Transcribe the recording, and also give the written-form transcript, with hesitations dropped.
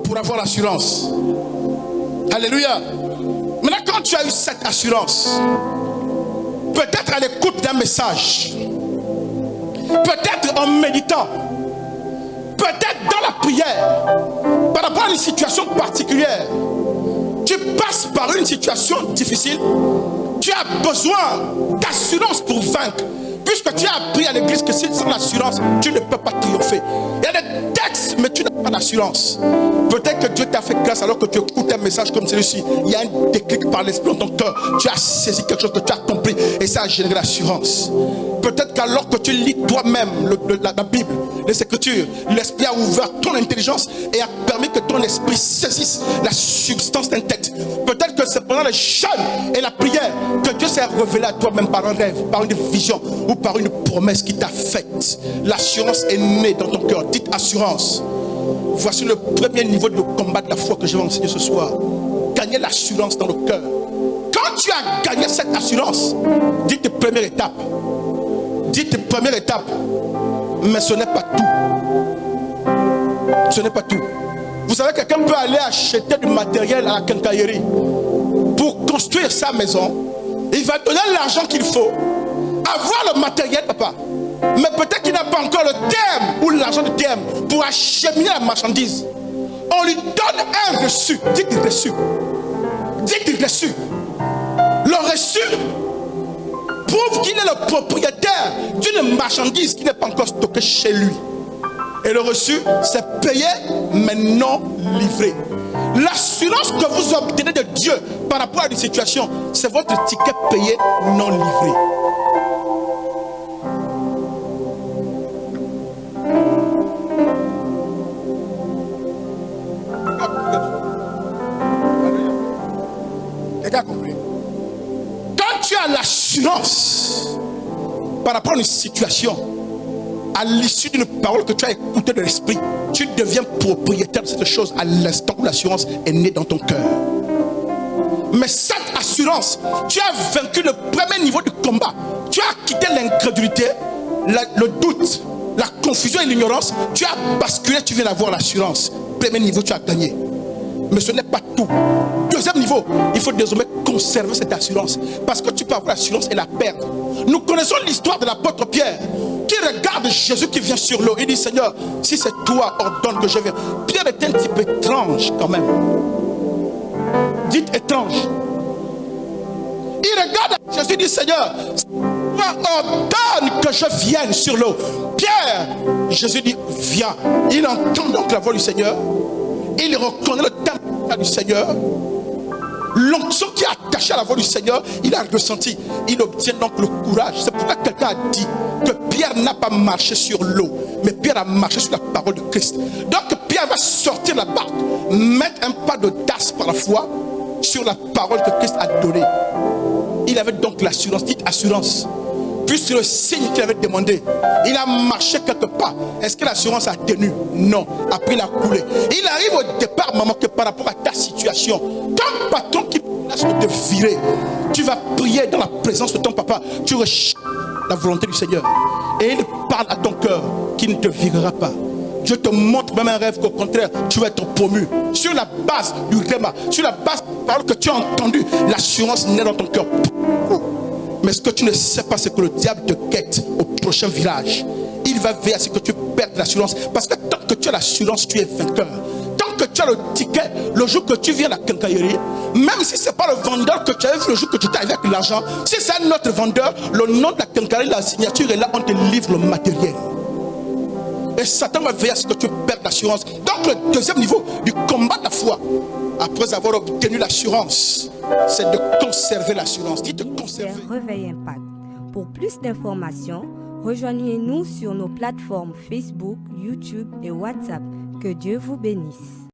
pour avoir l'assurance. Alléluia. Maintenant, quand tu as eu cette assurance, peut-être à l'écoute d'un message, peut-être en méditant, peut-être dans la prière, par rapport à une situation particulière, tu passes par une situation difficile, tu as besoin d'assurance pour vaincre. Puisque tu as appris à l'église que sans l'assurance, tu ne peux pas triompher. Il y a des textes, mais tu n'as pas d'assurance. Peut-être que Dieu t'a fait grâce alors que tu écoutes un message comme celui-ci. Il y a un déclic par l'esprit dans ton cœur. Tu as saisi quelque chose que tu as compris et ça a généré l'assurance. Peut-être qu'alors que tu lis toi-même la Bible, les Écritures, l'esprit a ouvert ton intelligence et a permis que ton esprit saisisse la substance d'un texte. Peut-être que c'est pendant le jeûne et la prière que Dieu s'est révélé à toi-même par un rêve, par une vision ou par une promesse qui t'a faite. L'assurance est née dans ton cœur. Dites assurance. Voici le premier niveau de combat de la foi que je vais enseigner ce soir. Gagner l'assurance dans le cœur. Quand tu as gagné cette assurance, dites première étape. Dites première étape. Mais ce n'est pas tout. Ce n'est pas tout. Vous savez, quelqu'un peut aller acheter du matériel à la quincaillerie pour construire sa maison. Il va donner l'argent qu'il faut, avoir le matériel, papa. Mais peut-être qu'il n'a pas encore le terme ou l'argent de terme pour acheminer la marchandise. On lui donne un reçu. Dites reçu. Dites reçu. Le reçu prouve qu'il est le propriétaire d'une marchandise qui n'est pas encore stockée chez lui. Et le reçu, c'est payé mais non livré. L'assurance que vous obtenez de Dieu par rapport à une situation, c'est votre ticket payé non livré. Quelqu'un a compris? Quand tu as l'assurance par rapport à une situation, à l'issue d'une parole que tu as écoutée de l'esprit, tu deviens propriétaire de cette chose à l'instant où l'assurance est née dans ton cœur. Mais cette assurance, tu as vaincu le premier niveau du combat. Tu as quitté l'incrédulité, le doute, la confusion et l'ignorance. Tu as basculé, tu viens d'avoir l'assurance. Premier niveau, tu as gagné. Mais ce n'est pas tout. Deuxième niveau, il faut désormais conserver cette assurance. Parce que tu peux avoir l'assurance et la perdre. Nous connaissons l'histoire de l'apôtre Pierre qui regarde Jésus qui vient sur l'eau. Il dit, Seigneur, si c'est toi, ordonne que je vienne. Pierre est un type étrange quand même. Dites étrange. Il regarde Jésus et dit, Seigneur, ordonne que je vienne sur l'eau. Pierre, Jésus dit, viens. Il entend donc la voix du Seigneur. Il reconnaît le temple du Seigneur. L'onction qui est attachée à la voix du Seigneur, il a ressenti. Il obtient donc le courage. C'est pourquoi quelqu'un a dit que Pierre n'a pas marché sur l'eau, mais Pierre a marché sur la parole de Christ. Donc Pierre va sortir de la barque, mettre un pas d'audace par la foi sur la parole que Christ a donnée. Il avait donc l'assurance, dites assurance. Puisque le signe qu'il avait demandé, il a marché quelque part. Est-ce que l'assurance a tenu? Non. Après, il a coulé. Il arrive au départ, maman, que par rapport à ta situation, ton patron qui menace de te virer, tu vas prier dans la présence de ton papa. Tu recherches la volonté du Seigneur. Et il parle à ton cœur qui ne te virera pas. Dieu te montre même un rêve qu'au contraire, tu vas être promu. Sur la base du réma, sur la base de la parole que tu as entendue, l'assurance naît dans ton cœur. Mais ce que tu ne sais pas, c'est que le diable te guette au prochain village. Il va veiller à ce que tu perdes l'assurance. Parce que tant que tu as l'assurance, tu es vainqueur. Tant que tu as le ticket, le jour que tu viens à la quincaillerie, même si ce n'est pas le vendeur que tu as vu le jour que tu t'es arrivé avec l'argent, si c'est un autre vendeur, le nom de la quincaillerie, la signature est là, on te livre le matériel. Et Satan va veiller à ce que tu perdes l'assurance. Donc le deuxième niveau du combat de la foi, après avoir obtenu l'assurance, c'est de conserver l'assurance. Dites de conserver. Réveil Impact. Pour plus d'informations, rejoignez-nous sur nos plateformes Facebook, YouTube et WhatsApp. Que Dieu vous bénisse.